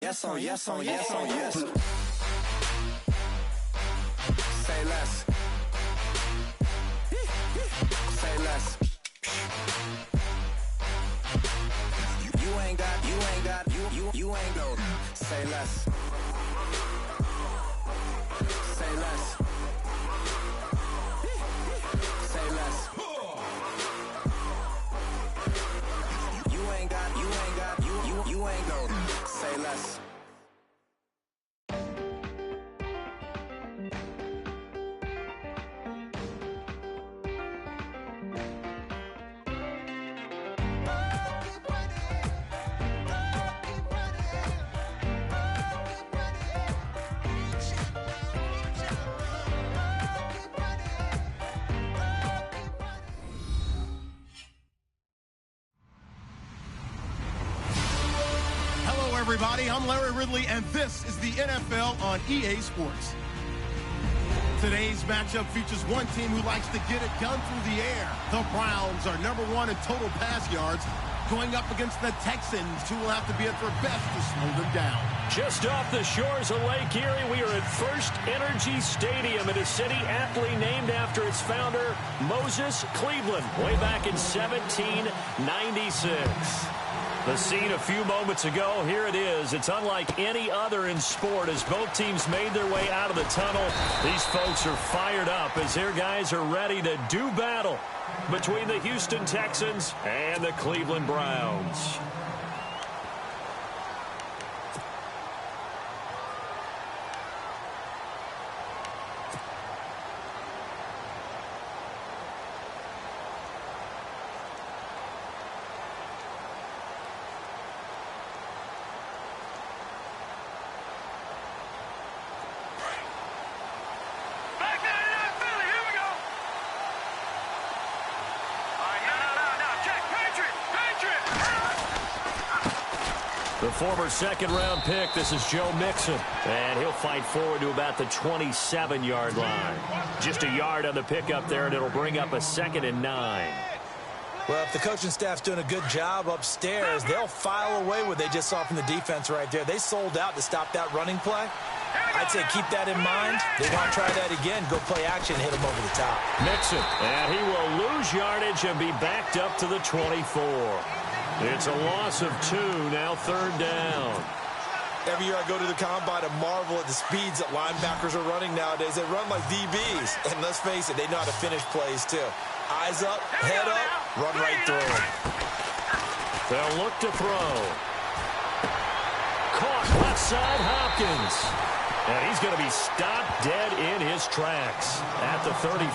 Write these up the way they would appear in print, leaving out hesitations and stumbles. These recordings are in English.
Yes on yes on yes on yes. Say less. Say less. You ain't got, you ain't go. Say less. Say less. Say less. You ain't got, you ain't go. Say less. Everybody, I'm Larry Ridley, and this is the NFL on EA Sports. Today's matchup features one team who likes to get it done through the air. The Browns are #1 in total pass yards, going up against the Texans, who will have to be at their best to slow them down. Just off the shores of Lake Erie, we are at First Energy Stadium in a city aptly named after its founder, Moses Cleveland, way back in 1796. The scene a few moments ago, here it is. It's unlike any other in sport as both teams made their way out of the tunnel. These folks are fired up as their guys are ready to do battle between the Houston Texans and the Cleveland Browns. The former second-round pick, this is Joe Mixon. And he'll fight forward to about the 27-yard line. Just a yard on the pickup there, and it'll bring up a 2nd and 9. Well, if the coaching staff's doing a good job upstairs, they'll file away what they just saw from the defense right there. They sold out to stop that running play. I'd say keep that in mind. They want to try that again, go play action, hit them over the top. Mixon, and he will lose yardage and be backed up to the 24. It's a loss of 2, now 3rd down. Every year I go to the combine and marvel at the speeds that linebackers are running nowadays. They run like DBs. And let's face it, they know how to finish plays too. Eyes up, head up, run right through them. They'll look to throw. Caught left side, Hopkins. And he's going to be stopped dead in his tracks at the 33.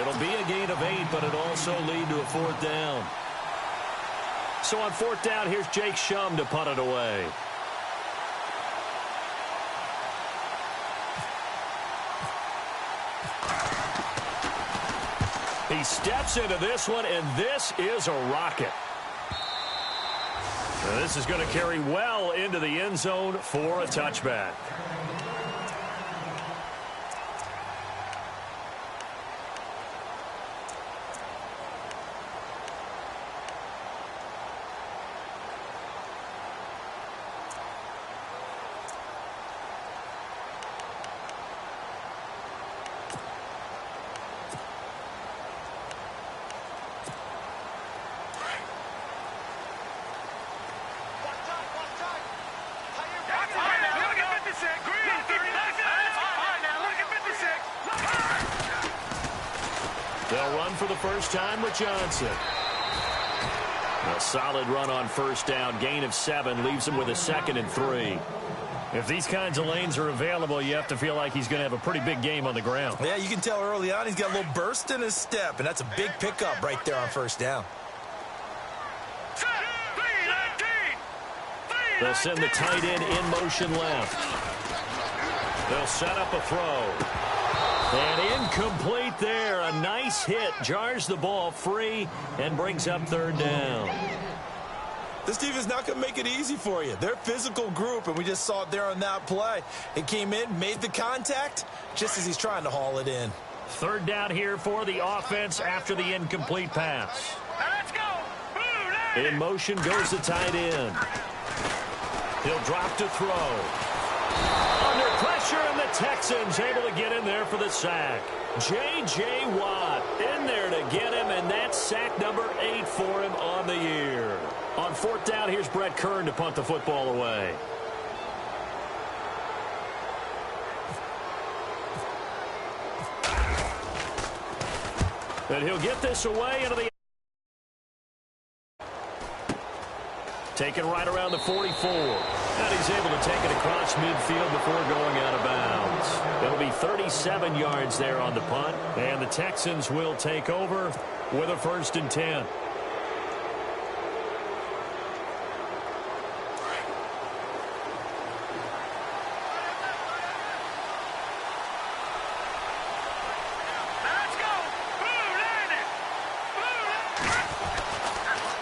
It'll be a gain of 8, but it'll also lead to a 4th down. So on 4th down, here's Jake Shum to punt it away. He steps into this one, and this is a rocket. Now this is going to carry well into the end zone for a touchback. They'll run for the first time with Johnson. A solid run on 1st down. Gain of 7 leaves him with a 2nd and 3. If these kinds of lanes are available, you have to feel like he's going to have a pretty big game on the ground. Yeah, you can tell early on he's got a little burst in his step, and that's a big pickup right there on 1st down. They'll send the tight end in motion left. They'll set up a throw. And incomplete there. A nice hit. Jars the ball free and brings up 3rd down. This defense is not going to make it easy for you. They're a physical group, and we just saw it there on that play. It came in, made the contact, just as he's trying to haul it in. 3rd down here for the offense after the incomplete pass. Now let's go. In motion goes the tight end. He'll drop to throw. Under pressure, and the Texans able to get in there for the sack. J.J. Watt in there to get him, and that's sack number 8 for him on the year. On 4th down, here's Brett Kern to punt the football away. And he'll get this away into the... Taken right around the 44. And he's able to take it across midfield before going out of bounds. It'll be 37 yards there on the punt. And the Texans will take over with a 1st and 10.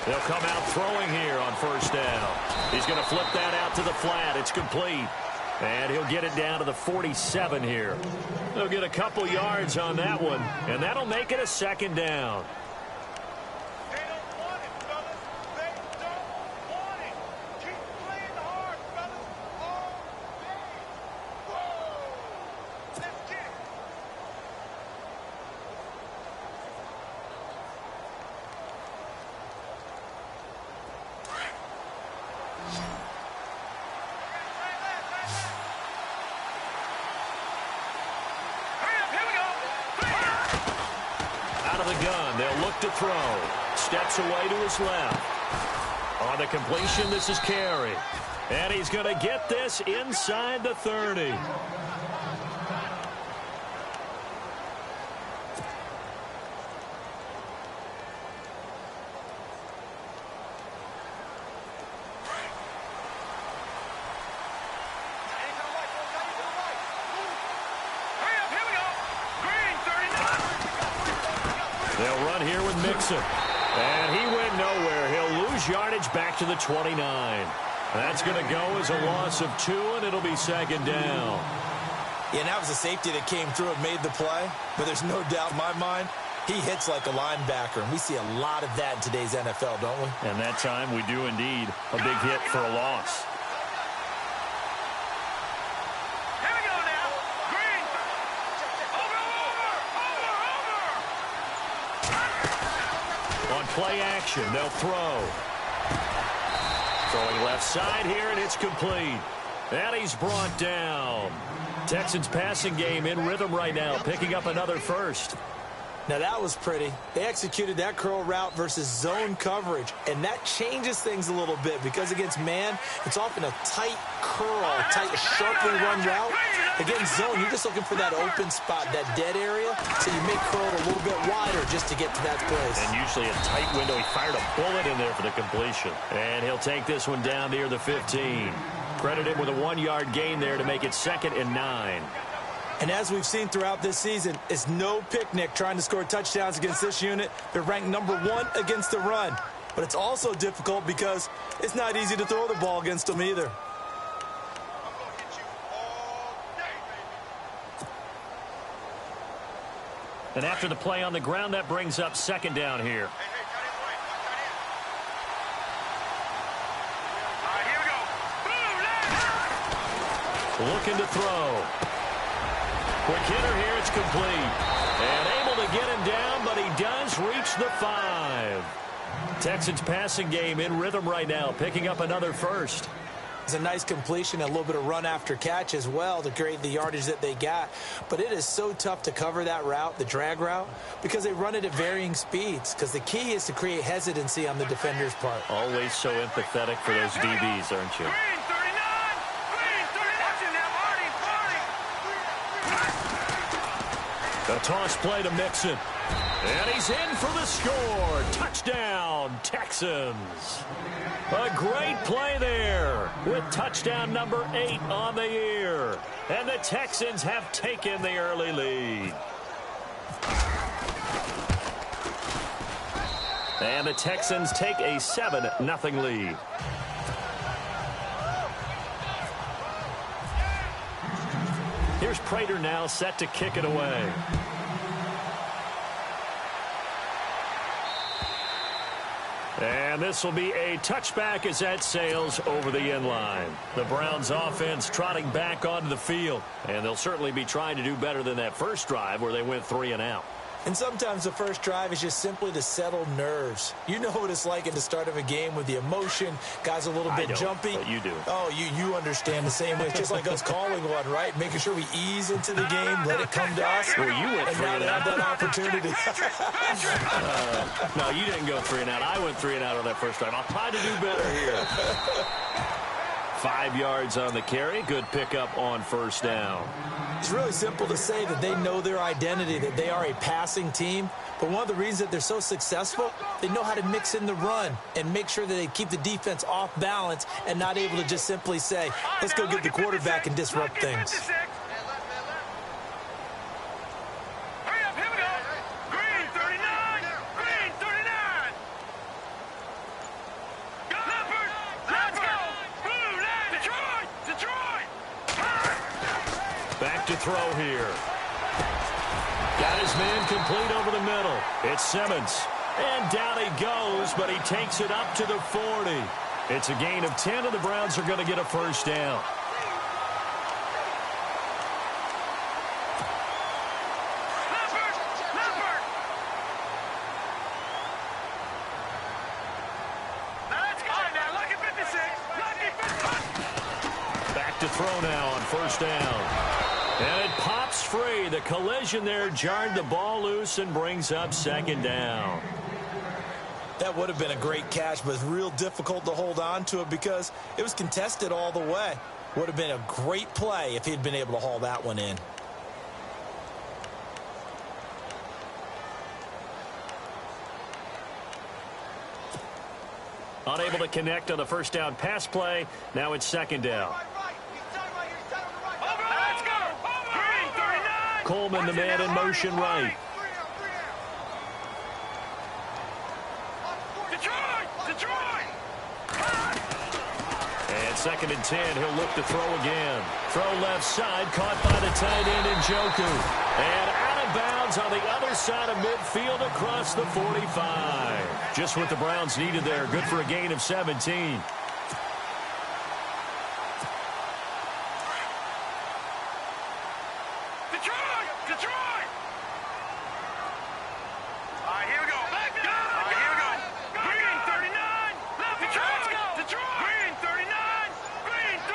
They'll come out throwing here on 1st down. He's going to flip that out to the flat. It's complete. And he'll get it down to the 47 here. They'll get a couple yards on that one, and that'll make it a 2nd down. They don't want it, fellas. They don't want it. Keep playing hard, fellas. All day. Whoa. Let's get it. They'll look to throw. Steps away to his left. On the completion, this is Carey. And he's going to get this inside the 30. They'll run here with Mixon. And he went nowhere. He'll lose yardage back to the 29. That's going to go as a loss of 2, and it'll be 2nd down. Yeah, and that was a safety that came through and made the play. But there's no doubt in my mind, he hits like a linebacker. And we see a lot of that in today's NFL, don't we? And that time we do indeed. A big hit for a loss. Play action. They'll throw. Throwing left side here, and it's complete. And he's brought down. Texans passing game in rhythm right now, picking up another 1st. Now, that was pretty. They executed that curl route versus zone coverage, and that changes things a little bit because against man, it's often a tight curl, tight, sharply run route. Against zone, you're just looking for that open spot, that dead area, so you make curl a little bit wider just to get to that place. And usually a tight window. He fired a bullet in there for the completion. And he'll take this one down near the 15. Credit him with a 1-yard gain there to make it 2nd and 9. And as we've seen throughout this season, it's no picnic trying to score touchdowns against this unit. They're ranked number 1 against the run. But it's also difficult because it's not easy to throw the ball against them either. And after the play on the ground, that brings up 2nd down here. Looking to throw. Quick hitter here, it's complete. And able to get him down, but he does reach the 5. Texans passing game in rhythm right now, picking up another 1st. It's a nice completion, a little bit of run after catch as well to create the yardage that they got. But it is so tough to cover that route, the drag route, because they run it at varying speeds. Because the key is to create hesitancy on the defender's part. Always so empathetic for those DBs, aren't you? A toss play to Mixon. And he's in for the score. Touchdown, Texans. A great play there with touchdown number 8 on the year. And the Texans have taken the early lead. And the Texans take a 7-0 lead. Here's Prater now set to kick it away. And And this will be a touchback as that sails over the end line. The Browns offense trotting back onto the field. And they'll certainly be trying to do better than that first drive where they went 3 and out. And sometimes the first drive is just simply to settle nerves. You know what it's like at the start of a game with the emotion. Guys a little bit jumpy. But you do. Oh, you understand the same way. It's just like us calling one, right? Making sure we ease into the game, let it come to us. Well, you went 3 and out. That opportunity. No, you didn't go 3 and out. I went 3 and out on that first drive. I'll try to do better here. 5 yards on the carry. Good pickup on first down. It's really simple to say that they know their identity, that they are a passing team. But one of the reasons that they're so successful, they know how to mix in the run and make sure that they keep the defense off balance and not able to just simply say, let's go get the quarterback and disrupt things. Back to throw here. Got his man complete over the middle. It's Simmons. And down he goes, but he takes it up to the 40. It's a gain of 10, and the Browns are going to get a first down. Back to throw now on first down. And it pops free. The collision there jarred the ball loose and brings up second down. That would have been a great catch, but it's real difficult to hold on to it because it was contested all the way. Would have been a great play if he'd been able to haul that one in. Unable to connect on the first down pass play. Now it's second down. Coleman, the man in motion right. And second and 10, he'll look to throw again. Throw left side, caught by the tight end Njoku. And out of bounds on the other side of midfield across the 45. Just what the Browns needed there. Good for a gain of 17.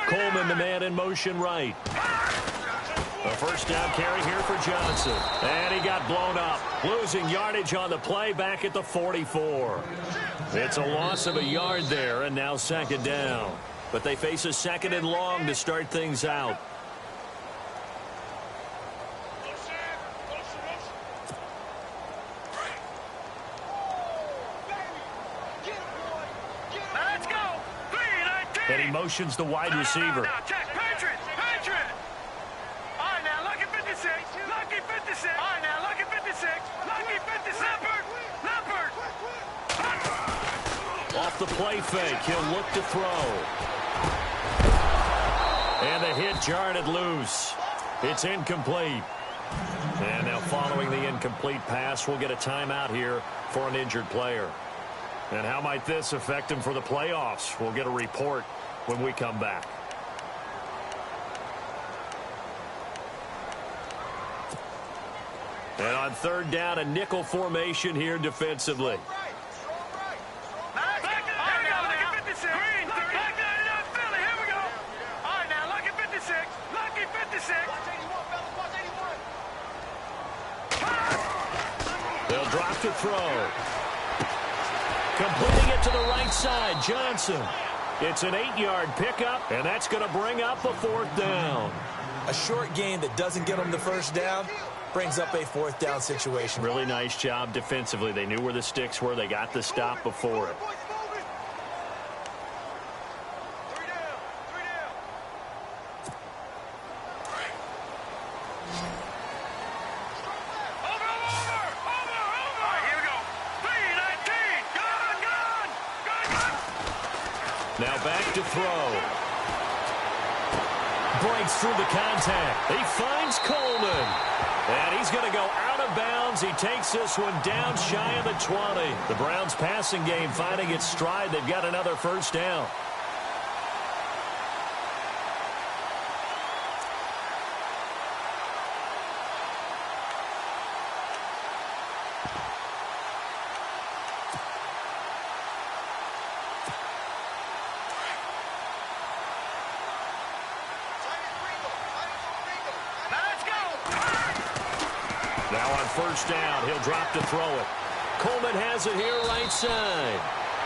Coleman, the man in motion right. A first down carry here for Johnson. And he got blown up. Losing yardage on the play back at the 44. It's a loss of a yard there, and now second down. But they face a second and long to start things out. And he motions the wide receiver. Off the play fake, he'll look to throw. And the hit jarred it loose. It's incomplete. And now following the incomplete pass, we'll get a timeout here for an injured player. And how might this affect him for the playoffs? We'll get a report when we come back. And on third down, a nickel formation here defensively. They'll drop to throw. Completing it to the right side, Johnson. It's an 8-yard pickup, and that's going to bring up a fourth down. A short gain that doesn't get them the first down brings up a fourth down situation. Really nice job defensively. They knew where the sticks were. They got the stop before it. Now back to throw. Breaks through the contact. He finds Coleman. And he's going to go out of bounds. He takes this one down shy of the 20. The Browns passing game finding its stride. They've got another first down. Now on first down, he'll drop to throw it. Coleman has it here right side.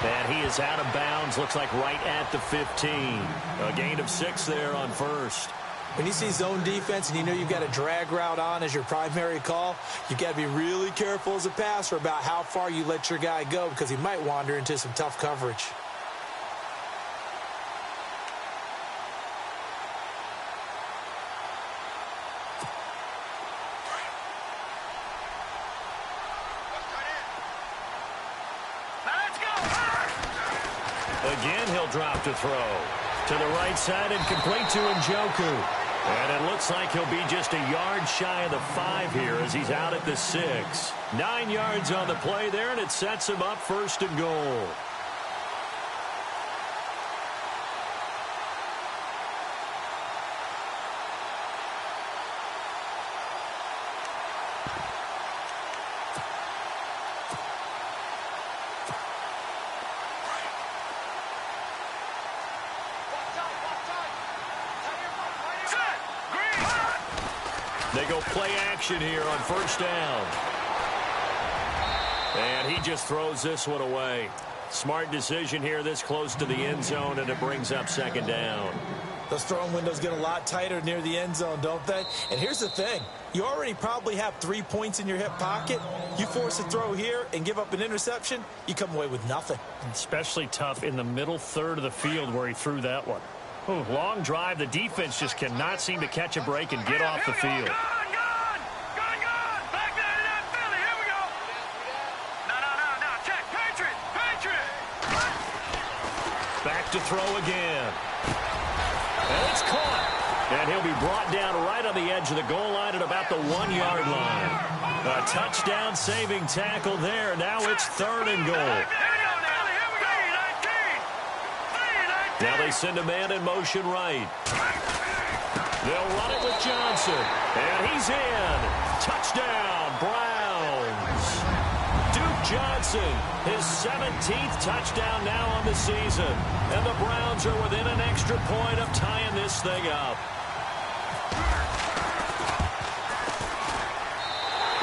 And he is out of bounds, looks like right at the 15. A gain of 6 there on first. When you see zone defense and you know you've got a drag route on as your primary call, you've got to be really careful as a passer about how far you let your guy go because he might wander into some tough coverage. Again, he'll drop to throw. To the right side and complete to Njoku. And it looks like he'll be just a yard shy of the 5 here as he's out at the 6. 9 yards on the play there, and it sets him up first and goal. They go play action here on first down. And he just throws this one away. Smart decision here this close to the end zone, and it brings up second down. Those throwing windows get a lot tighter near the end zone, don't they? And here's the thing. You already probably have 3 points in your hip pocket. You force a throw here and give up an interception, you come away with nothing. Especially tough in the middle third of the field where he threw that one. Ooh, long drive. The defense just cannot seem to catch a break and get off the field. Back to throw again. And it's caught. And he'll be brought down right on the edge of the goal line at about the 1-yard line. A touchdown saving tackle there. Now it's 3rd and goal. Now they send a man in motion right. They'll run it with Johnson. And he's in. Touchdown, Browns. Duke Johnson, his 17th touchdown now on the season. And the Browns are within an extra point of tying this thing up.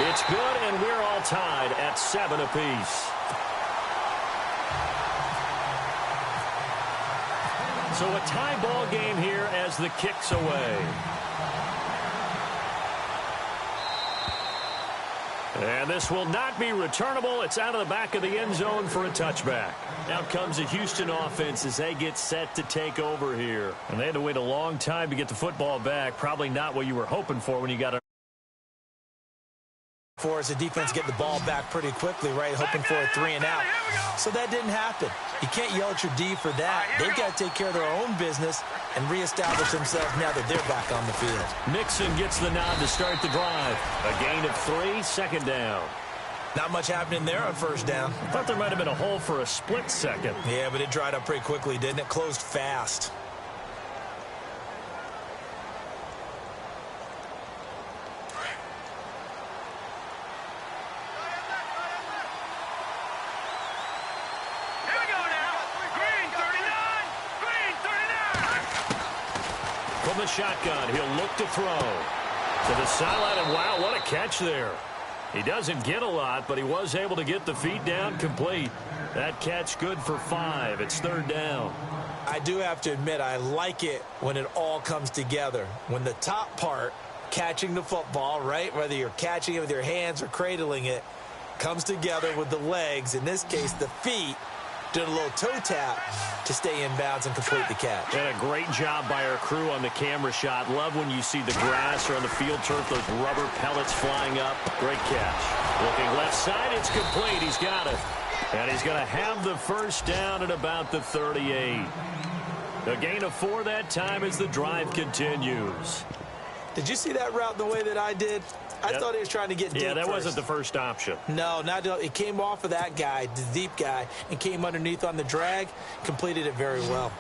It's good, and we're all tied at 7 apiece. So a tie ball game here as the kick's away. And this will not be returnable. It's out of the back of the end zone for a touchback. Out comes the Houston offense as they get set to take over here. And they had to wait a long time to get the football back. Probably not what you were hoping for when you got it. For us, the defense get the ball back pretty quickly, right? Hoping for a 3 and out. So that didn't happen. You can't yell at your D for that. They've got to take care of their own business and reestablish themselves now that they're back on the field. Mixon gets the nod to start the drive. A gain of 3, second down. Not much happening there on first down. I thought there might have been a hole for a split second. Yeah, but it dried up pretty quickly, didn't it? Closed fast. From the shotgun, he'll look to throw. To the sideline, and wow, what a catch there. He doesn't get a lot, but he was able to get the feet down complete. That catch good for 5. It's 3rd down. I do have to admit, I like it when it all comes together. When the top part, catching the football, right, whether you're catching it with your hands or cradling it, comes together with the legs, in this case the feet, did a little toe tap to stay in bounds and complete the catch. And a great job by our crew on the camera shot. Love when you see the grass or on the field turf, those rubber pellets flying up. Great catch. Looking left side, it's complete. He's got it. And he's going to have the first down at about the 38. A gain of 4 that time as the drive continues. Did you see that route the way that I did? I thought he was trying to get deep. Yeah, that first. wasn't the first option. No, it came off of that guy, the deep guy, and came underneath on the drag. Completed it very well.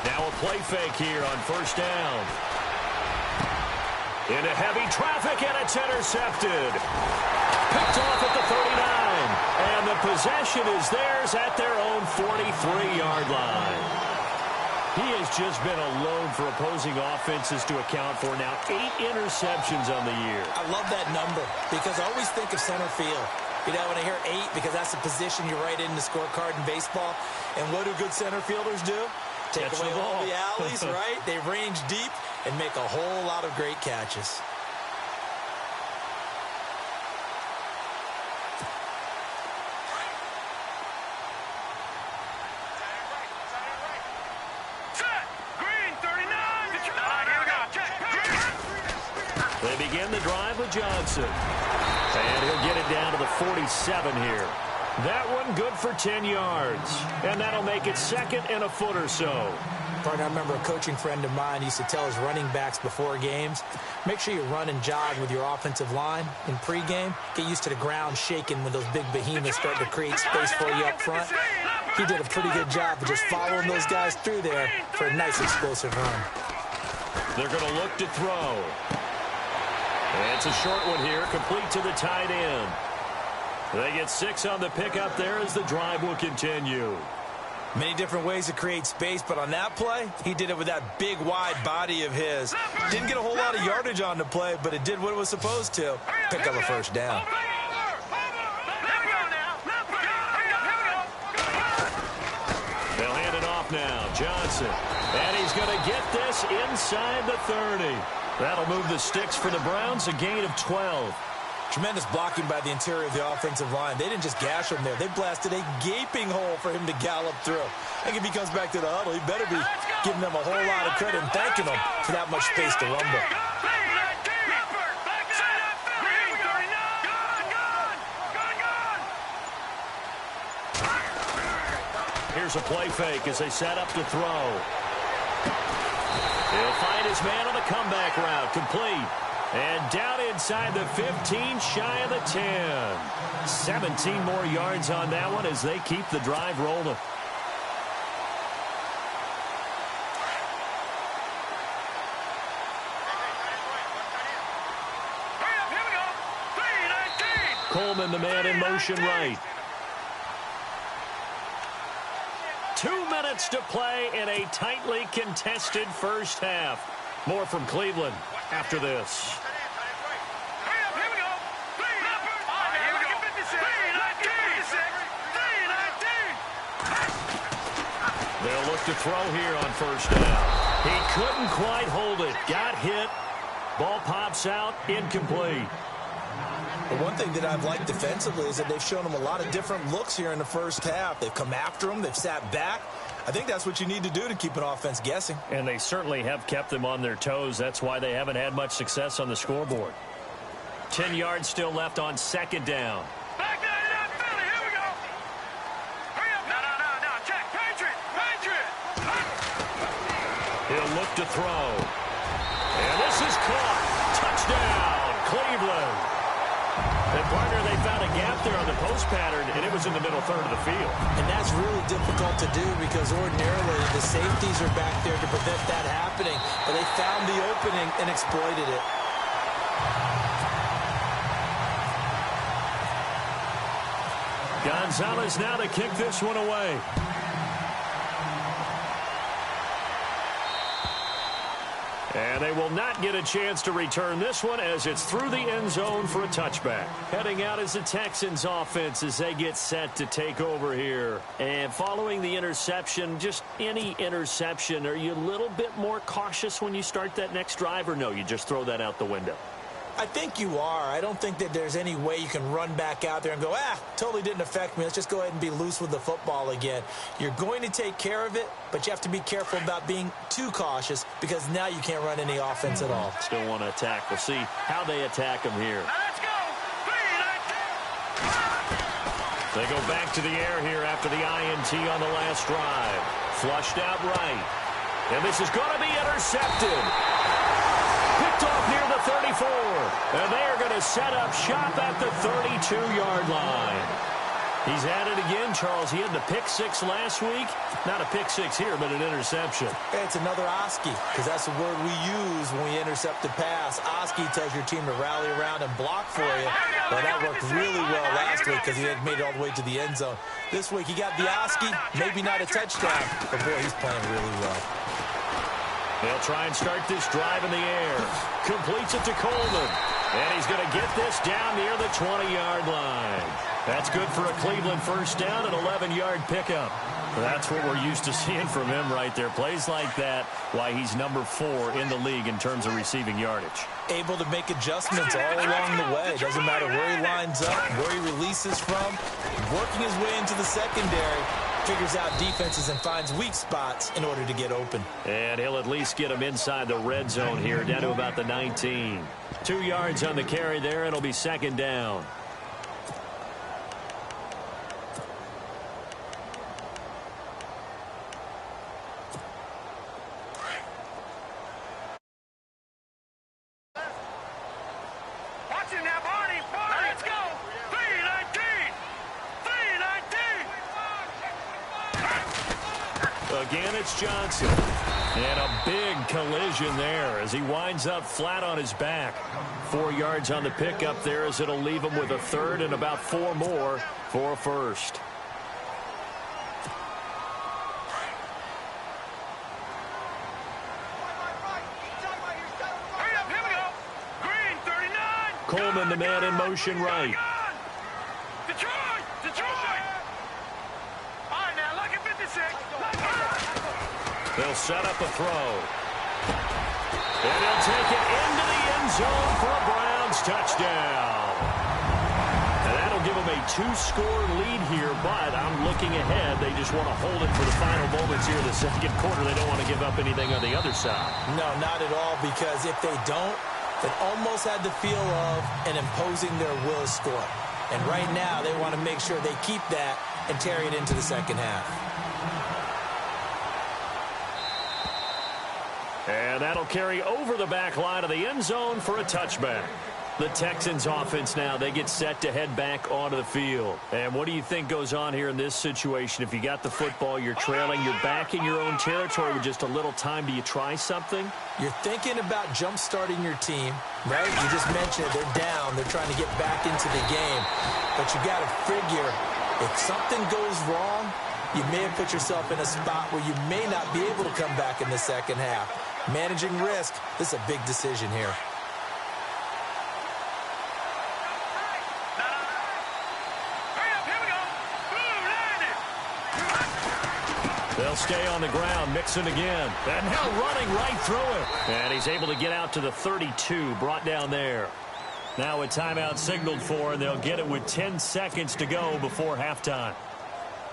Now a play fake here on first down. Into heavy traffic, and it's intercepted. Picked off at the 39. And the possession is theirs at their own 43-yard line. He has just been a load for opposing offenses to account for now. 8 interceptions on the year. I love that number because I always think of center field. You know, when I hear 8, because that's the position you write in the scorecard in baseball. And what do good center fielders do? Take away all the alleys, right? They range deep and make a whole lot of great catches. They begin the drive with Johnson. And he'll get it down to the 47 here. That one good for 10 yards. And that'll make it second and a foot or so. Partner, I remember a coaching friend of mine used to tell his running backs before games, make sure you run and jog with your offensive line in pregame. Get used to the ground shaking when those big behemoths start to create space for you up front. He did a pretty good job of just following those guys through there for a nice explosive run. They're going to look to throw. And it's a short one here, complete to the tight end. They get 6 on the pickup there as the drive will continue. Many different ways to create space, but on that play, he did it with that big, wide body of his. Didn't get a whole lot of yardage on the play, but it did what it was supposed to. Pick up a first down. They'll hand it off now. Johnson. And he's going to get this inside the 30. That'll move the sticks for the Browns, a gain of 12. Tremendous blocking by the interior of the offensive line. They didn't just gash him there. They blasted a gaping hole for him to gallop through. I think if he comes back to the huddle, he better be giving them a whole lot of credit and thanking them for that much space to rumble. Here's a play fake as they set up to throw. He'll find his man on the comeback route, complete. And down inside the 15, shy of the 10. 17 more yards on that one as they keep the drive rolling. Coleman, the man in motion right. 2 minutes to play in a tightly contested first half. More from Cleveland after this. They'll look to throw here on first down. He couldn't quite hold it. Got hit. Ball pops out. Incomplete. The one thing that I've liked defensively is that they've shown him a lot of different looks here in the first half. They've come after him. They've sat back. I think that's what you need to do to keep an offense guessing. And they certainly have kept them on their toes. That's why they haven't had much success on the scoreboard. 10 yards still left on second down. Back that up, Philly. Here we go. Hurry up. No. Check. Patriot. He'll look to throw. And this is caught. Touchdown, Cleveland. And, partner, they found a gap there on the post pattern, and it was in the middle third of the field. And that's really difficult to do because ordinarily the safeties are back there to prevent that happening. But they found the opening and exploited it. Gonzalez now to kick this one away. And they will not get a chance to return this one as it's through the end zone for a touchback. Heading out is the Texans offense as they get set to take over here. And following the interception, just any interception, are you a little bit more cautious when you start that next drive, or no, you just throw that out the window? I think you are. I don't think that there's any way you can run back out there and go, totally didn't affect me. Let's just go ahead and be loose with the football again. You're going to take care of it, but you have to be careful about being too cautious because now you can't run any offense at all. Still want to attack. We'll see how they attack them here. Let's go. 3 They go back to the air here after the INT on the last drive. Flushed out right. And this is going to be intercepted. Picked off near the 34. And they are going to set up shop at the 32-yard line. He's at it again, Charles. He had the pick six last week. Not a pick six here, but an interception. Hey, it's another Oski, because that's the word we use when we intercept the pass. Oski tells your team to rally around and block for you. Well, that worked really well last week because he had made it all the way to the end zone. This week, he got the Oski, maybe not a touchdown, but boy, he's playing really well. They'll try and start this drive in the air. Completes it to Coleman. And he's going to get this down near the 20-yard line. That's good for a Cleveland first down, an 11-yard pickup. That's what we're used to seeing from him right there. Plays like that, why he's number 4 in the league in terms of receiving yardage. Able to make adjustments all along the way. Doesn't matter where he lines up, where he releases from. Working his way into the secondary. Figures out defenses and finds weak spots in order to get open. And he'll at least get him inside the red zone here, down to about the 19. 2 yards on the carry there, and it'll be second down. Watching that body. Let's go. 319. 319. Again, it's Johnson. And a big collision there as he winds up flat on his back. 4 yards on the pickup there as it'll leave him with a third and about 4 more for a first. Hurry up, here we go. Green, 39. Coleman, the man in motion right. Detroit. Detroit. All right, now, look at 56. They'll set up a throw. And they'll take it into the end zone for a Browns touchdown. And that'll give them a 2-score lead here, but I'm looking ahead. They just want to hold it for the final moments here in the second quarter. They don't want to give up anything on the other side. No, not at all, because if they don't, it almost had the feel of an imposing their will score. And right now, they want to make sure they keep that and carry it into the second half. And that'll carry over the back line of the end zone for a touchback. The Texans offense now, they get set to head back onto the field. And what do you think goes on here in this situation? If you got the football, you're trailing, you're back in your own territory with just a little time. Do you try something? You're thinking about jump-starting your team, right? You just mentioned it. They're down. They're trying to get back into the game. But you got to figure, if something goes wrong, you may have put yourself in a spot where you may not be able to come back in the second half. Managing risk, this is a big decision here. They'll stay on the ground, Mixon again. And now running right through it. And he's able to get out to the 32, brought down there. Now a timeout signaled for, and they'll get it with 10 seconds to go before halftime.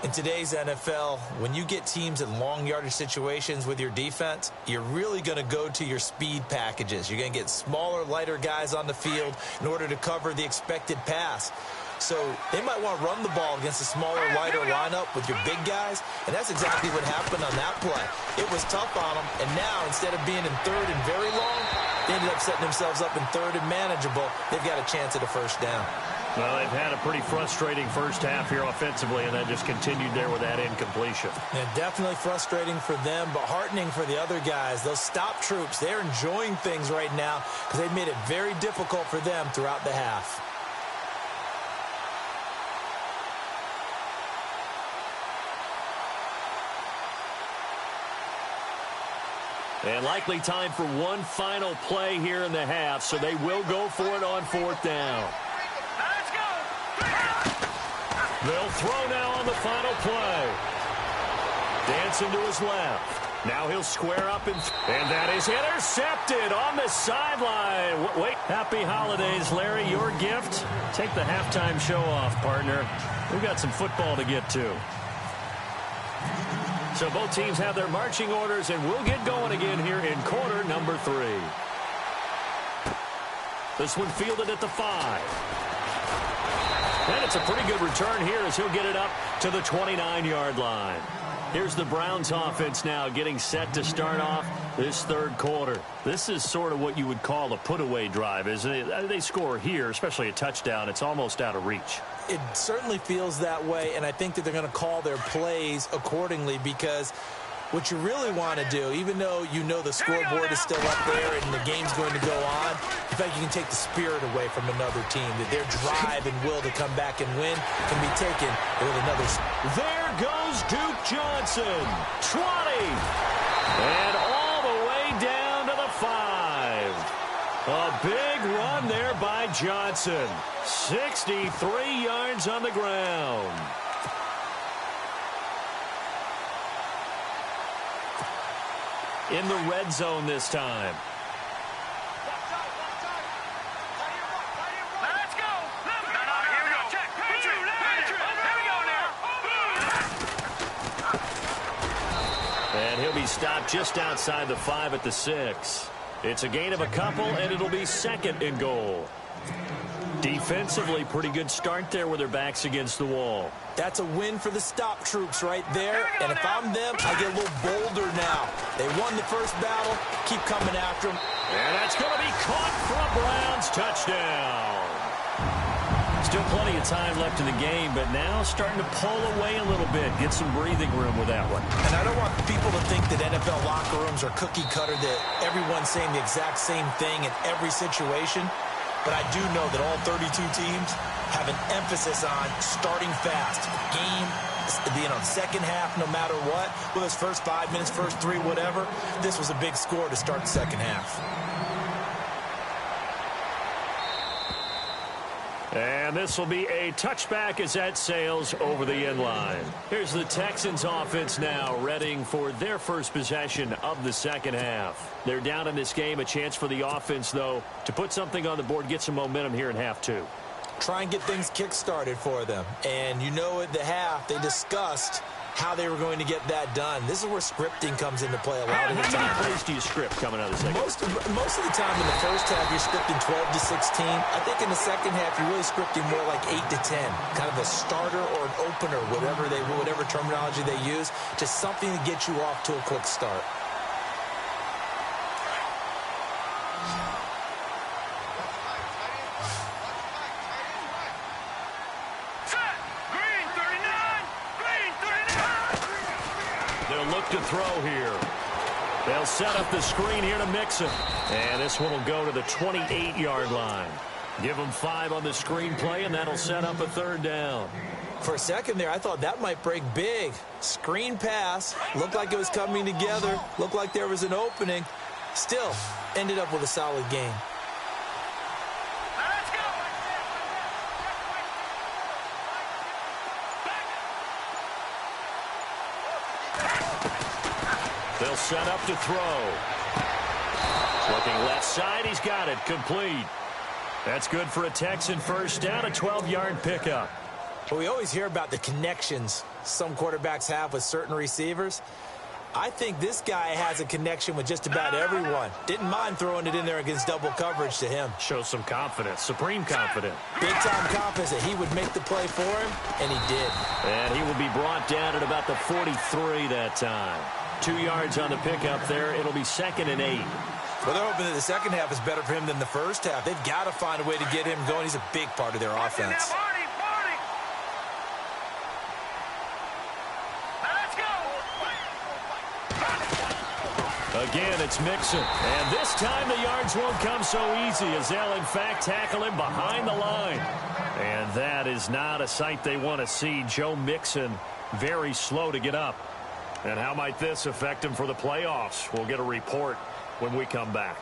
In today's NFL, when you get teams in long yardage situations with your defense, you're really going to go to your speed packages. You're going to get smaller, lighter guys on the field in order to cover the expected pass. So they might want to run the ball against a smaller, lighter lineup with your big guys, and that's exactly what happened on that play. It was tough on them, and now instead of being in third and very long, they ended up setting themselves up in third and manageable. They've got a chance at a first down. Well, they've had a pretty frustrating first half here offensively, and then just continued there with that incompletion. And definitely frustrating for them, but heartening for the other guys. Those stop troops, they're enjoying things right now because they've made it very difficult for them throughout the half. And likely time for one final play here in the half, so they will go for it on fourth down. Let's go. They'll throw now on the final play. Dancing to his left. Now he'll square up, and that is intercepted on the sideline. Wait, happy holidays, Larry. Your gift? Take the halftime show off, partner. We've got some football to get to. So both teams have their marching orders, and we'll get going again here in quarter number 3. This one fielded at the 5. And it's a pretty good return here as he'll get it up to the 29-yard line. Here's the Browns offense now getting set to start off this third quarter. This is sort of what you would call a put-away drive, isn't it? They score here, especially a touchdown. It's almost out of reach. It certainly feels that way, and I think that they're going to call their plays accordingly because what you really want to do, even though you know the scoreboard is still up there and the game's going to go on, in fact, you can take the spirit away from another team, that their drive and will to come back and win can be taken with another. There goes Duke Johnson, 20, and all the way down to the 5. A big run there by Johnson, 63 yards on the ground. In the red zone this time. Let's go. Here we go. Check. Here we go now. And he'll be stopped just outside the 5 at the 6. It's a gain of a couple, and it'll be second and goal. Defensively, pretty good start there with their backs against the wall. That's a win for the stop troops right there. And if I'm them, I get a little bolder now. They won the first battle. Keep coming after them. And that's going to be caught for a Browns touchdown. Still plenty of time left in the game, but now starting to pull away a little bit. Get some breathing room with that one. And I don't want people to think that NFL locker rooms are cookie cutter, that everyone's saying the exact same thing in every situation. But I do know that all 32 teams have an emphasis on starting fast. Game, second half, no matter what. Whether it's first 5 minutes, first 3, whatever. This was a big score to start the second half. And this will be a touchback as that sails over the end line. Here's the Texans offense now, readying for their first possession of the second half. They're down in this game. A chance for the offense, though, to put something on the board, get some momentum here in half 2. Try and get things kick-started for them. And you know at the half, they discussed how they were going to get that done. This is where scripting comes into play a lot of the time. How many plays do you script coming out of the second? Most of the time in the first half, you're scripting 12 to 16. I think in the second half, you're really scripting more like 8 to 10. Kind of a starter or an opener, whatever terminology they use, just something to get you off to a quick start. To throw here. They'll set up the screen here to Mixon. And this one will go to the 28-yard line. Give them 5 on the screen play, and that'll set up a third down. For a second there, I thought that might break big. Screen pass. Looked like it was coming together. Looked like there was an opening. Still, ended up with a solid game. They'll set up to throw. Looking left side, he's got it. Complete. That's good for a Texan first down, a 12-yard pickup. Well, we always hear about the connections some quarterbacks have with certain receivers. I think this guy has a connection with just about everyone. Didn't mind throwing it in there against double coverage to him. Shows some confidence, supreme confidence. Big-time confidence that he would make the play for him, and he did. And he will be brought down at about the 43 that time. 2 yards on the pickup there. It'll be 2nd and 8. Well, they're hoping that the second half is better for him than the first half. They've got to find a way to get him going. He's a big part of their offense. Again, it's Mixon. And this time the yards won't come so easy as they'll, in fact, tackle him behind the line. And that is not a sight they want to see. Joe Mixon very slow to get up. And how might this affect him for the playoffs? We'll get a report when we come back.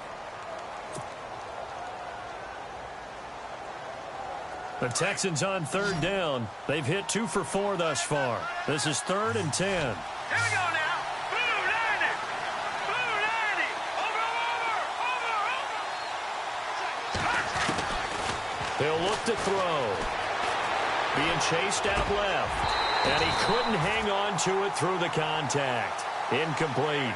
The Texans on third down. They've hit 2 for 4 thus far. This is 3rd and 10. Here we go now. Blue 90. Blue 90. Over. They'll look to throw. Being chased out left. And he couldn't hang on to it through the contact. Incomplete.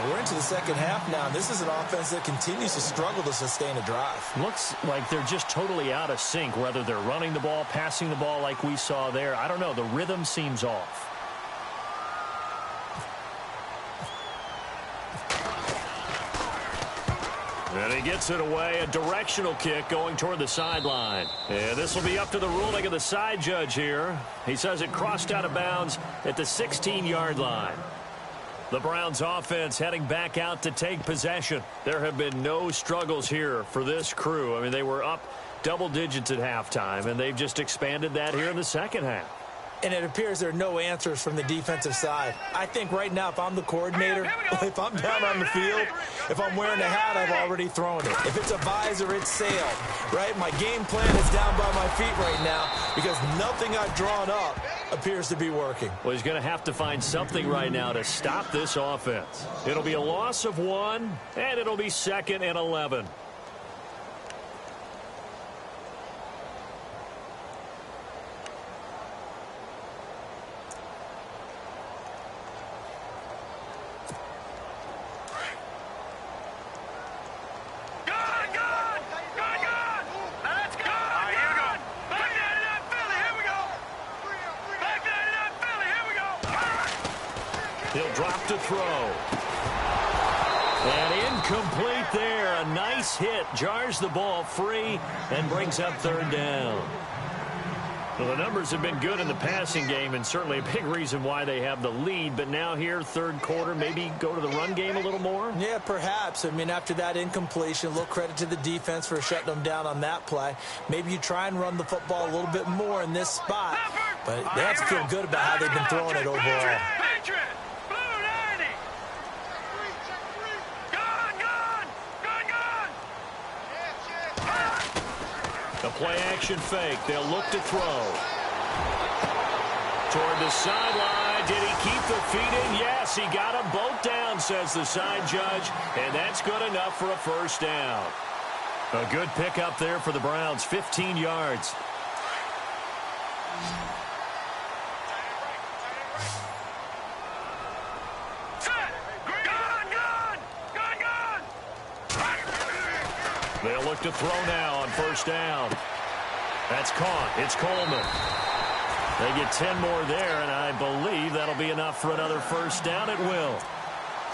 We're into the second half now. This is an offense that continues to struggle to sustain a drive. Looks like they're just totally out of sync, whether they're running the ball, passing the ball like we saw there. I don't know. The rhythm seems off. And he gets it away. A directional kick going toward the sideline. And this will be up to the ruling of the side judge here. He says it crossed out of bounds at the 16-yard line. The Browns offense heading back out to take possession. There have been no struggles here for this crew. I mean, they were up double digits at halftime, and they've just expanded that here in the second half. And it appears there are no answers from the defensive side. I think right now, if I'm the coordinator, if I'm down on the field, if I'm wearing a hat, I've already thrown it. If it's a visor, it's sailed, right? My game plan is down by my feet right now because nothing I've drawn up appears to be working. Well, he's going to have to find something right now to stop this offense. It'll be a loss of 1, and it'll be 2nd and 11. He'll drop to throw. And incomplete there. A nice hit. Jars the ball free and brings up 3rd down. Well, the numbers have been good in the passing game and certainly a big reason why they have the lead. But now here, 3rd quarter, maybe go to the run game a little more? Yeah, perhaps. I mean, after that incompletion, a little credit to the defense for shutting them down on that play. Maybe you try and run the football a little bit more in this spot. But they have to feel good about how they've been throwing it overall. A play-action fake. They'll look to throw. Toward the sideline. Did he keep the feet in? Yes, he got them both down, says the side judge. And that's good enough for a 1st down. A good pickup there for the Browns. 15 yards. They'll look to throw now on 1st down. That's caught. It's Coleman. They get 10 more there, and I believe that'll be enough for another 1st down. It will.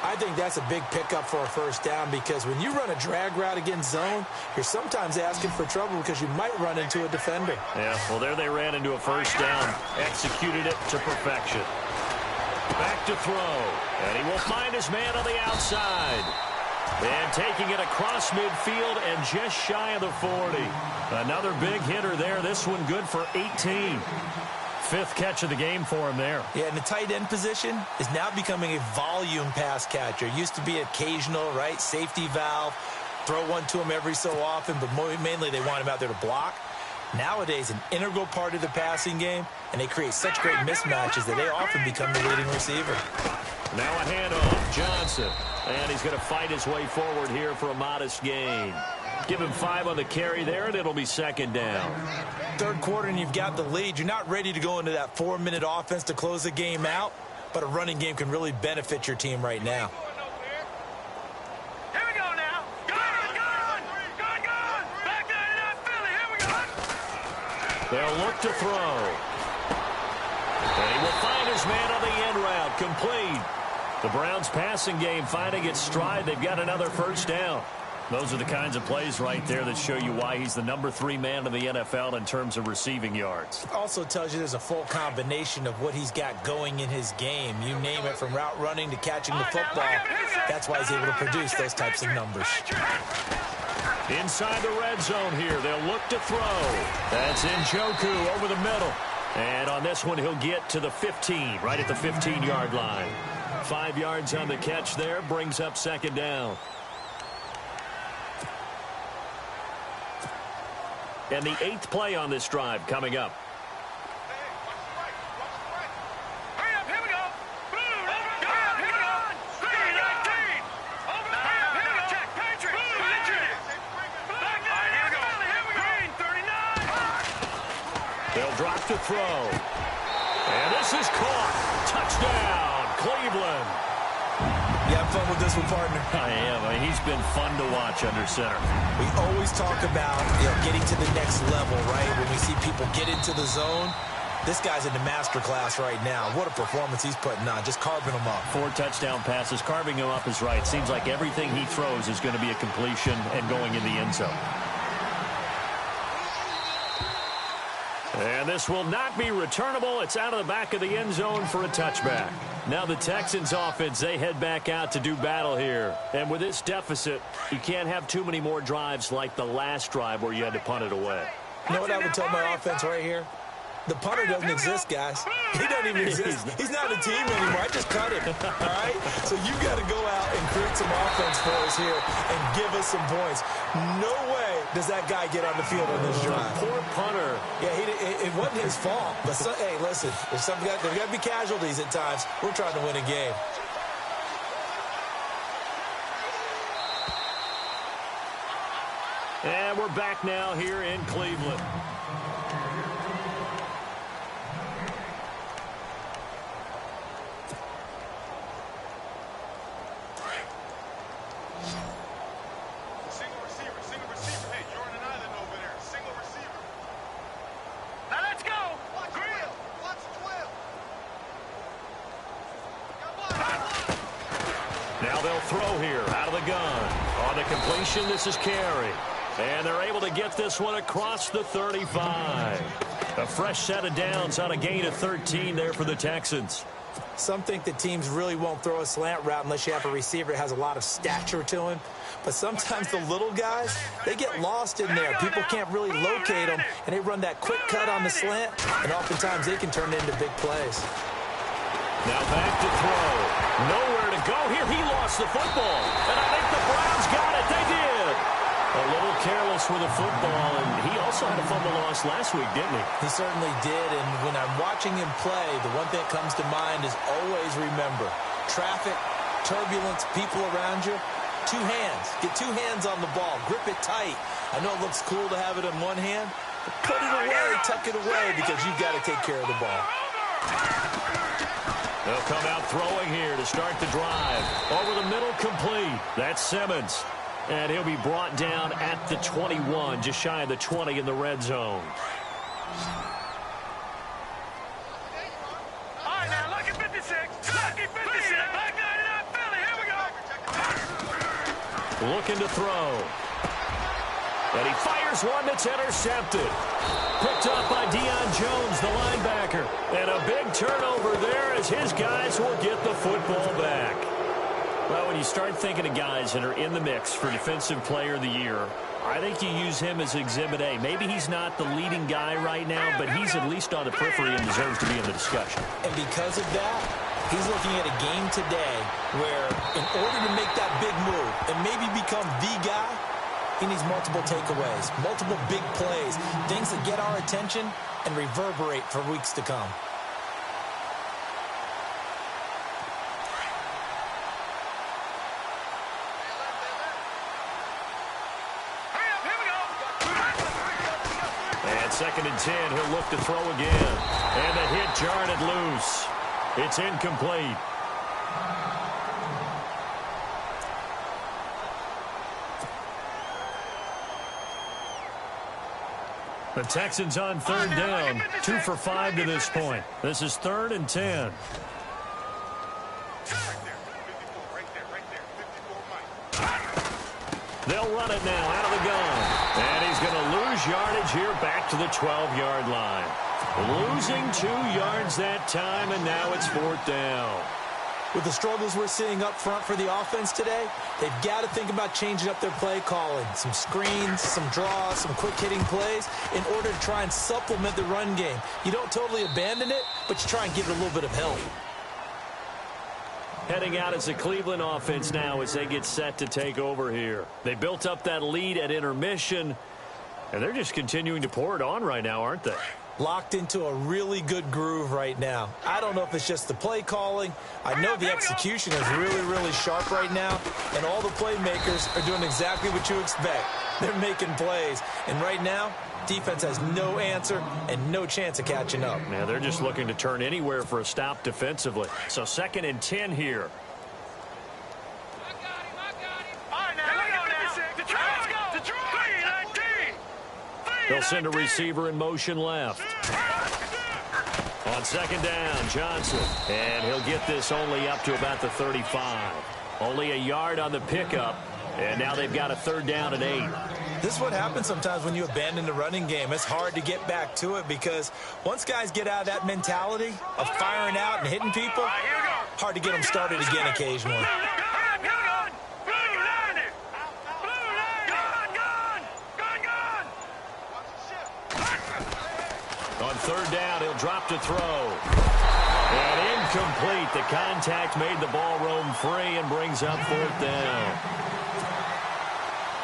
I think that's a big pickup for a 1st down because when you run a drag route against zone, you're sometimes asking for trouble because you might run into a defender. Yeah, well, there they ran into a 1st down. Executed it to perfection. Back to throw. And he will find his man on the outside. And taking it across midfield and just shy of the 40. Another big hitter there. This one good for 18. 5th catch of the game for him there. Yeah, and the tight end position is now becoming a volume pass catcher. Used to be occasional, right? Safety valve. Throw one to him every so often, but mainly they want him out there to block. Nowadays, an integral part of the passing game, and they create such great mismatches that they often become the leading receiver. Now a handoff. Johnson. And he's going to fight his way forward here for a modest gain. Give him 5 on the carry there, and it'll be 2nd down. 3rd quarter, and you've got the lead. You're not ready to go into that 4-minute offense to close the game out, but a running game can really benefit your team right now. Here we go now. Gone. Back there in Philly. Here we go. They'll look to throw. And he will find his man on the end route. Complete. The Browns passing game finding its stride. They've got another 1st down. Those are the kinds of plays right there that show you why he's the number 3 man in the NFL in terms of receiving yards. Also tells you there's a full combination of what he's got going in his game. You name it, from route running to catching the football. That's why he's able to produce those types of numbers. Inside the red zone here. They'll look to throw. That's Njoku over the middle. And on this one, he'll get to the 15, right at the 15-yard line. 5 yards on the catch there, brings up 2nd down. And the 8th play on this drive coming up. Hurry up, here we go. Here we go. 3-19. Here we go. Check, Patriots. Back there, here we go. Green, 39. They'll drop to throw. And this is caught. Touchdown, Cleveland. You have fun with this one, partner? I am. I mean, he's been fun to watch under center. We always talk about getting to the next level, right? When we see people get into the zone, this guy's in the master class right now. What a performance he's putting on, just carving them up. 4 touchdown passes. Carving him up is right. Seems like everything he throws is going to be a completion and going in the end zone. And this will not be returnable. It's out of the back of the end zone for a touchback. Now the Texans offense, they head back out to do battle here. And with this deficit, you can't have too many more drives like the last drive where you had to punt it away. You know what I would tell my offense right here? The punter doesn't exist, guys. He doesn't even exist. He's not a team anymore. I just cut him, all right? So you got to go out and create some offense for us here and give us some points. No way does that guy get on the field on this drive. Poor punter. Yeah, it wasn't his fault. But, hey, listen, there's got to be casualties at times. We're trying to win a game. And we're back now here in Cleveland. This is Carey. And they're able to get this one across the 35. A fresh set of downs on a gain of 13 there for the Texans. Some think that teams really won't throw a slant route unless you have a receiver that has a lot of stature to him. But sometimes the little guys, they get lost in there. People can't really locate them, and they run that quick cut on the slant, and oftentimes they can turn it into big plays. Now back to throw. Nowhere to go here. He lost the football. And I think the Browns got it. They did. A little careless with the football. And he also had a fumble loss last week, didn't he? He certainly did. And when I'm watching him play, the one thing that comes to mind is always remember, traffic, turbulence, people around you, 2 hands. Get 2 hands on the ball. Grip it tight. I know it looks cool to have it in one hand, but put it away, tuck it away, because you've got to take care of the ball. They'll come out throwing here to start the drive. Over the middle, complete. That's Simmons. And he'll be brought down at the 21, just shy of the 20 in the red zone. All right, now, lucky 56. Lucky 56. Back 99, Philly. Here we go. Looking to throw. And he fires one that's intercepted. Picked up by Deion Jones, the linebacker. And a big turnover there as his guys will get the football back. Well, when you start thinking of guys that are in the mix for Defensive Player of the Year, I think you use him as Exhibit A. Maybe he's not the leading guy right now, but he's at least on the periphery and deserves to be in the discussion. And because of that, he's looking at a game today where in order to make that big move and maybe become the guy, he needs multiple takeaways, multiple big plays, things that get our attention and reverberate for weeks to come. And 2nd and 10, he'll look to throw again. And the hit jarred it loose. It's incomplete. The Texans on 3rd down, 2 for 5 to this point. This is 3rd and 10. They'll run it now out of the gun. And he's going to lose yardage here back to the 12-yard line. Losing 2 yards that time, and now it's 4th down. With the struggles we're seeing up front for the offense today, they've got to think about changing up their play calling. Some screens, some draws, some quick-hitting plays in order to try and supplement the run game. You don't totally abandon it, but you try and give it a little bit of help. Heading out as the Cleveland offense now as they get set to take over here. They built up that lead at intermission, and they're just continuing to pour it on right now, aren't they? Locked into a really good groove right now. I don't know if it's just the play calling. I know the execution is really, really sharp right now, and all the playmakers are doing exactly what you expect. They're making plays, and right now, defense has no answer and no chance of catching up. Now they're just looking to turn anywhere for a stop defensively. So 2nd and 10 here. They'll send a receiver in motion left. On second down, Johnson. And he'll get this only up to about the 35. Only a yard on the pickup. And now they've got a third down and 8. This is what happens sometimes when you abandon the running game. It's hard to get back to it because once guys get out of that mentality of firing out and hitting people, hard to get them started again occasionally. On third down, he'll drop to throw. And incomplete. The contact made the ball roam free and brings up fourth down.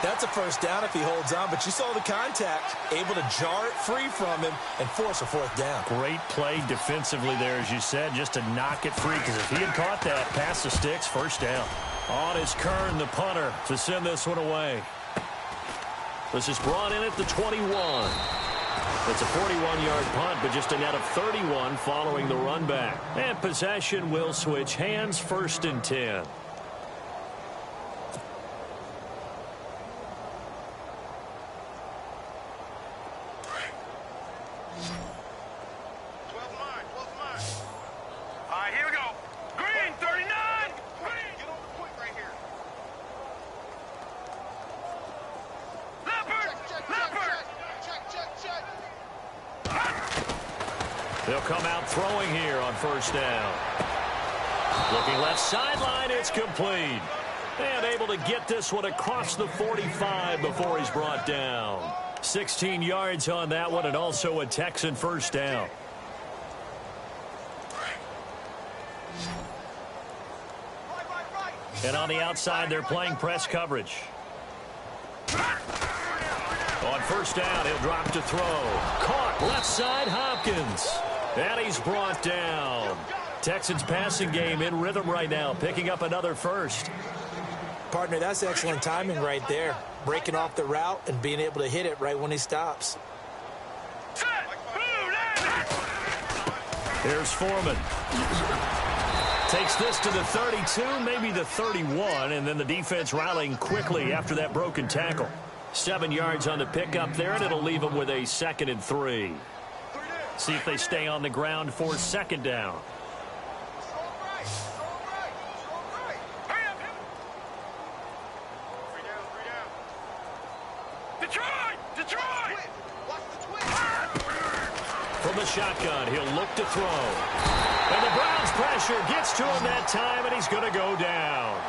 That's a first down if he holds on, but you saw the contact, able to jar it free from him and force a fourth down. Great play defensively there, as you said, just to knock it free, because if he had caught that, past the sticks, first down. On is Kern, the punter, to send this one away. This is brought in at the 21. It's a 41-yard punt, but just a net of 31 following the run back. And possession will switch hands, first and 10. They'll come out throwing here on first down. Looking left sideline, it's complete. And able to get this one across the 45 before he's brought down. 16 yards on that one, and also a Texan first down. And on the outside, they're playing press coverage. On first down, he'll drop to throw. Caught left side, Hopkins. And he's brought down. Texans passing game in rhythm right now, picking up another first. Partner, that's excellent timing right there. Breaking off the route and being able to hit it right when he stops. Here's Foreman. Takes this to the 32, maybe the 31, and then the defense rallying quickly after that broken tackle. 7 yards on the pickup there, and it'll leave them with a 2nd and 3. See if they stay on the ground for second down. From the shotgun, he'll look to throw. And the Browns pressure gets to him that time, and he's going to go down.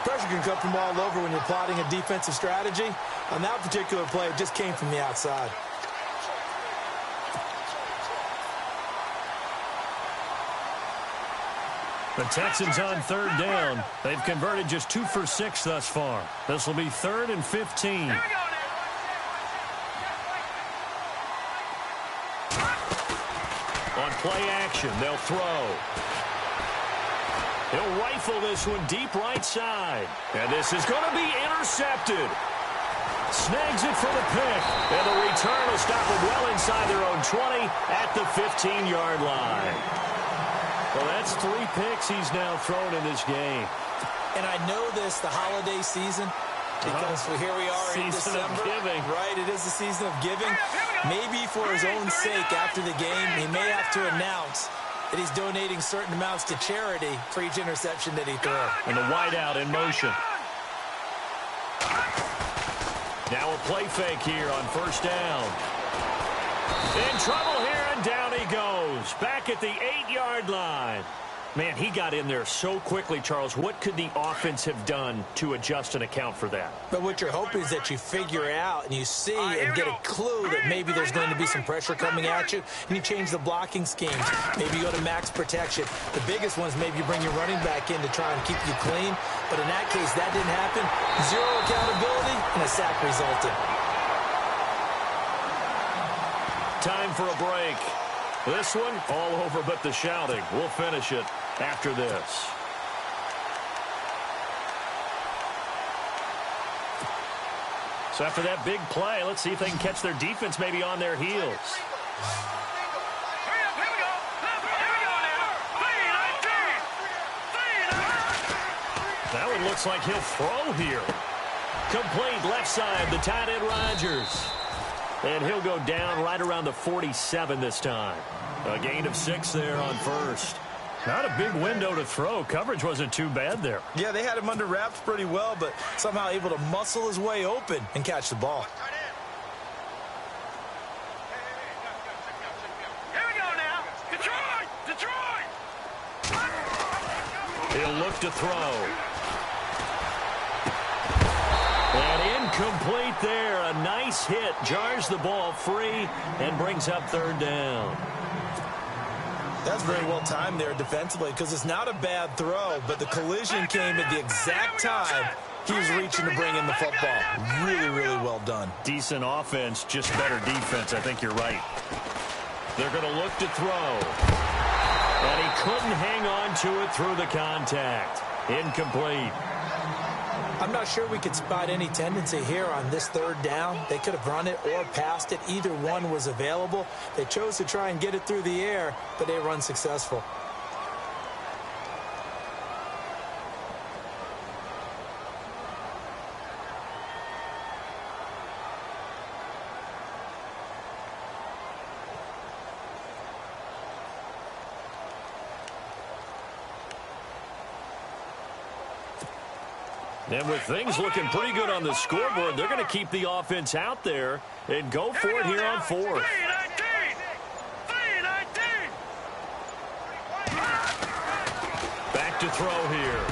Pressure can come from all over when you're plotting a defensive strategy. On that particular play, it just came from the outside. The Texans on third down. They've converted just 2 for 6 thus far. This will be 3rd and 15. On play action, they'll throw. He'll rifle this one deep right side. And this is going to be intercepted. Snags it for the pick. And the return will stop them well inside their own 20 at the 15-yard line. Well, that's 3 picks he's now thrown in this game. And I know this, the holiday season, because here we are in December. Season of giving. Right, it is the season of giving. Maybe for his own sake after the game, he may have to announce that he's donating certain amounts to charity for each interception that he throws. And the wideout in motion. Now a play fake here on first down. In trouble here, and down he goes. Back at the 8-yard line. Man, he got in there so quickly, Charles. What could the offense have done to adjust and account for that? But what you're hoping is that you figure out and you see and get a clue that maybe there's going to be some pressure coming at you, and you change the blocking schemes. Maybe you go to max protection. The biggest ones, maybe you bring your running back in to try and keep you clean. But in that case, that didn't happen. 0 accountability, and a sack resulted. Time for a break. This one, all over but the shouting. We'll finish it after this. So after that big play, let's see if they can catch their defense maybe on their heels. That one looks like he'll throw here. Complete left side, the tight end Rodgers. And he'll go down right around the 47 this time. A gain of 6 there on first. Not a big window to throw. Coverage wasn't too bad there. Yeah, they had him under wraps pretty well, but somehow able to muscle his way open and catch the ball. Here we go now. Detroit! Detroit! He'll look to throw. And incomplete there. A nice hit. Jars the ball free and brings up third down. That's very well timed there defensively because it's not a bad throw, but the collision came at the exact time he was reaching to bring in the football. Really, really well done. Decent offense, just better defense. I think you're right. They're going to look to throw. And he couldn't hang on to it through the contact. Incomplete. I'm not sure we could spot any tendency here on this third down. They could have run it or passed it. Either one was available. They chose to try and get it through the air, but they were unsuccessful. And with things looking pretty good on the scoreboard, they're going to keep the offense out there and go for it here on fourth. Back to throw here.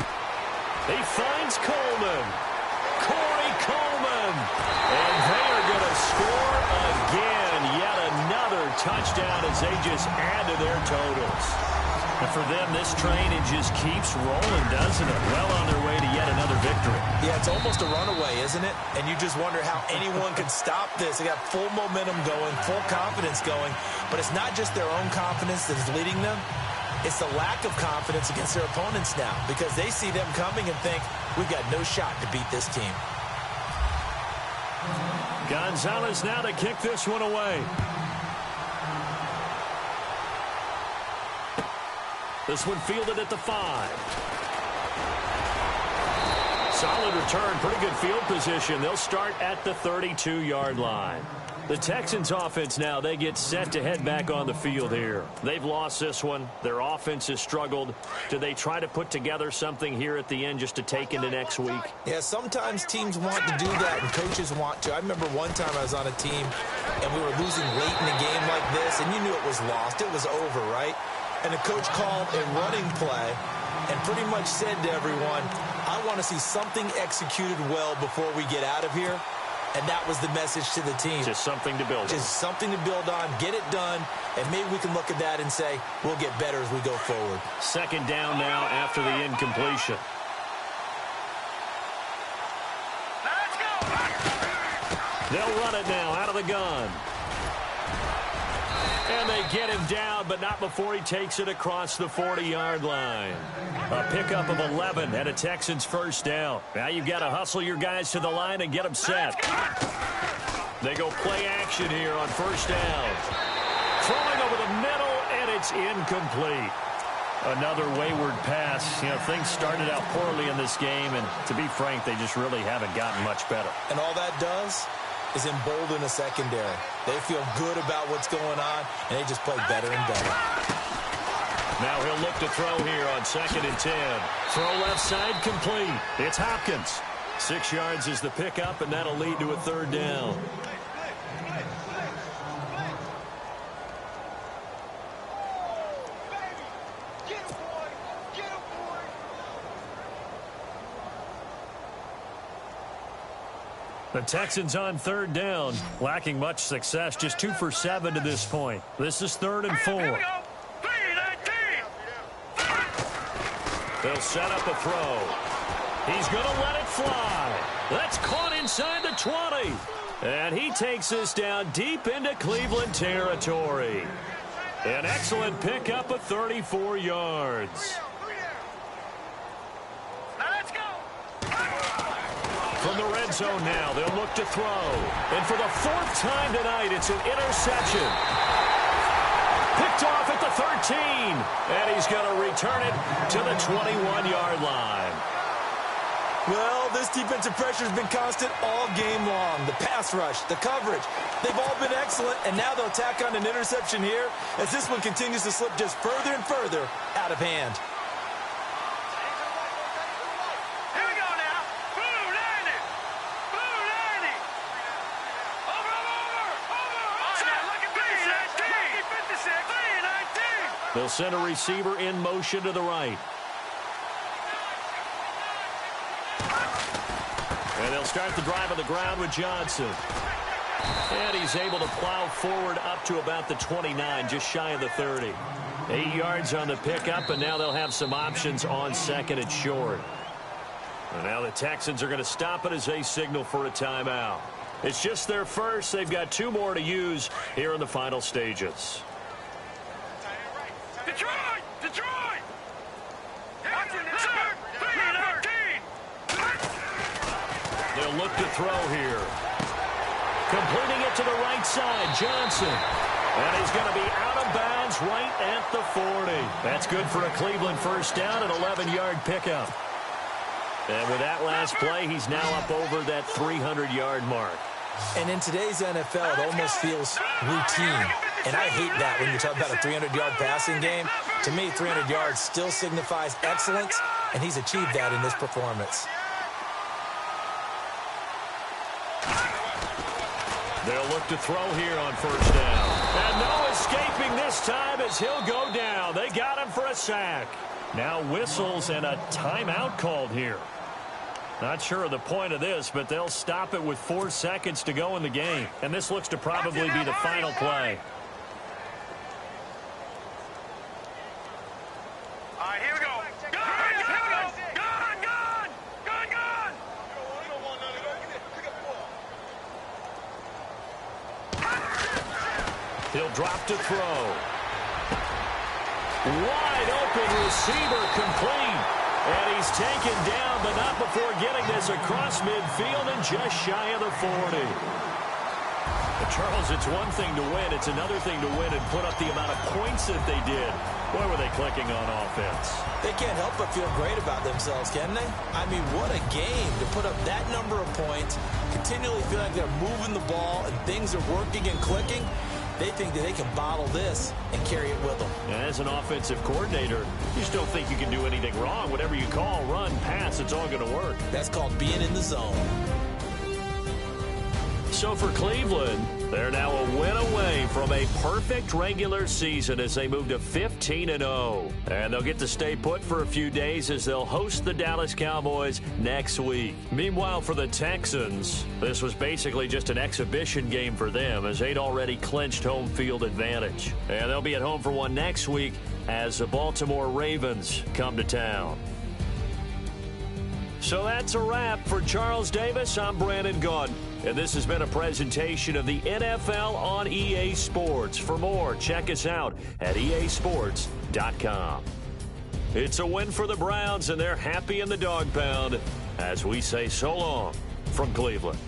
He finds Coleman. Corey Coleman. And they are going to score again. Yet another touchdown as they just add to their totals. And for them, this train, it just keeps rolling, doesn't it? Well on their way to yet another victory. Yeah, it's almost a runaway, isn't it? And you just wonder how anyone could stop this. They got full momentum going, full confidence going. But it's not just their own confidence that's leading them. It's the lack of confidence against their opponents now because they see them coming and think, we've got no shot to beat this team. Gonzalez now to kick this one away. This one fielded at the 5. Solid return, pretty good field position. They'll start at the 32-yard line. The Texans offense now, they get set to head back on the field here. They've lost this one. Their offense has struggled. Do they try to put together something here at the end just to take into next week? Yeah, sometimes teams want to do that and coaches want to. I remember one time I was on a team and we were losing late in a game like this and you knew it was lost. It was over, right? And the coach called a running play and pretty much said to everyone, I want to see something executed well before we get out of here. And that was the message to the team. Just something to build on. Just something to build on, get it done, and maybe we can look at that and say, we'll get better as we go forward. Second down now after the incompletion. They'll run it now out of the gun. And they get him down, but not before he takes it across the 40-yard line. A pickup of 11 and a Texans first down. Now you've got to hustle your guys to the line and get them set. They go play action here on first down. Throwing over the middle, and it's incomplete. Another wayward pass. You know, things started out poorly in this game, and to be frank, they just really haven't gotten much better. And all that does is embolden the secondary. They feel good about what's going on, and they just play better and better. Now he'll look to throw here on 2nd and 10. Throw left side complete. It's Hopkins. 6 yards is the pickup, and that'll lead to a third down. The Texans on third down, lacking much success, just 2 for 7 to this point. This is 3rd and 4. They'll set up a throw. He's going to let it fly. That's caught inside the 20. And he takes this down deep into Cleveland territory. An excellent pickup of 34 yards. From the red zone now, they'll look to throw. And for the 4th time tonight, it's an interception. Picked off at the 13. And he's going to return it to the 21-yard line. Well, this defensive pressure has been constant all game long. The pass rush, the coverage, they've all been excellent, and now they'll tack on an interception here as this one continues to slip just further and further out of hand. Here we go now. Boom, 90. Boom, 90. Over. Look at 319. 319. They'll send a receiver in motion to the right. And they'll start the drive on the ground with Johnson. And he's able to plow forward up to about the 29, just shy of the 30. 8 yards on the pickup, and now they'll have some options on second and short. And now the Texans are going to stop it as they signal for a timeout. It's just their first. They've got 2 more to use here in the final stages. Detroit! Sir! 319. They'll look to throw here. Completing it to the right side, Johnson. And he's going to be out of bounds right at the 40. That's good for a Cleveland first down, an 11-yard pickup. And with that last play, he's now up over that 300-yard mark. And in today's NFL, it almost feels routine. And I hate that when you talk about a 300-yard passing game. To me, 300 yards still signifies excellence, and he's achieved that in this performance. They'll look to throw here on first down. And no escaping this time as he'll go down. They got him for a sack. Now whistles and a timeout called here. Not sure of the point of this, but they'll stop it with 4 seconds to go in the game. And this looks to probably be the final play. All right, here we go. Gone. He'll drop to throw. Wide open receiver complete. And he's taken down, but not before getting this across midfield and just shy of the 40. But Charles, it's one thing to win. It's another thing to win and put up the amount of points that they did. Boy, were they clicking on offense. They can't help but feel great about themselves, can they? I mean, what a game to put up that number of points, continually feel like they're moving the ball and things are working and clicking. They think that they can bottle this and carry it with them. And as an offensive coordinator, you just don't think you can do anything wrong. Whatever you call, run, pass, it's all going to work. That's called being in the zone. So for Cleveland, they're now a win away from a perfect regular season as they move to 15-0. And they'll get to stay put for a few days as they'll host the Dallas Cowboys next week. Meanwhile, for the Texans, this was basically just an exhibition game for them as they'd already clinched home field advantage. And they'll be at home for one next week as the Baltimore Ravens come to town. So that's a wrap. For Charles Davis, I'm Brandon Gaudin. And this has been a presentation of the NFL on EA Sports. For more, check us out at easports.com. It's a win for the Browns, and they're happy in the dog pound as we say so long from Cleveland.